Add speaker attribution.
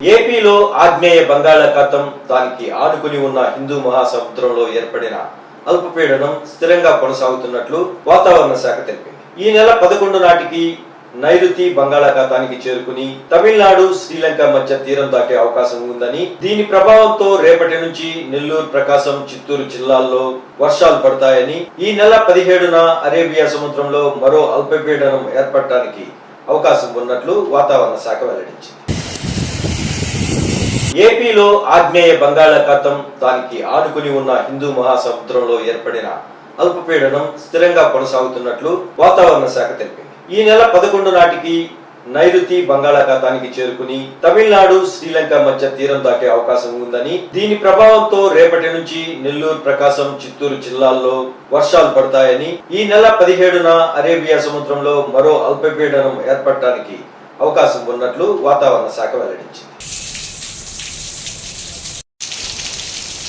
Speaker 1: ఏపీలో ఆగ్నేయ బంగాళాఖాతం దానికి ఆనుకుని ఉన్న హిందూ మహాసముద్రంలో ఏర్పడిన అల్పపీడనం స్థిరంగా కొనసాగుతున్నట్లు వాతావరణ శాఖ తెలిపింది. ఈ నెల 11 నాటికి నైరుతి బంగాళాఖాతానికి చేరుకుని తమిళనాడు, శ్రీలంక మధ్య తీరం దాటే అవకాశం ఉందని, దీని ప్రభావంతో రేపటి నుంచి నెల్లూరు, ప్రకాశం, చిత్తూరు జిల్లాల్లో వర్షాలు పడతాయని, ఈ నెల 17న అరేబియా సముద్రంలో మరో అల్పపీడనం ఏర్పడటానికి అవకాశం ఉన్నట్లు వాతావరణ శాఖ వెల్లడించింది. ఏపీలో ఆగ్నేయ బంగాళాఖాతం దానికి ఆనుకుని ఉన్న హిందూ మహాసముద్రంలో ఏర్పడిన అల్పపీడనం స్థిరంగా కొనసాగుతున్నట్లు వాతావరణ శాఖ తెలిపింది. ఈ నెల 11 నాటికి నైరుతి బంగాళాఖాతానికి చేరుకుని తమిళనాడు, శ్రీలంక మధ్య తీరం దాటే అవకాశం ఉందని, దీని ప్రభావంతో రేపటి నుంచి నెల్లూరు, ప్రకాశం, చిత్తూరు జిల్లాల్లో వర్షాలు పడతాయని, ఈ నెల 17న అరేబియా సముద్రంలో మరో అల్పపీడనం ఏర్పడటానికి అవకాశం ఉన్నట్లు వాతావరణ శాఖ వెల్లడించింది.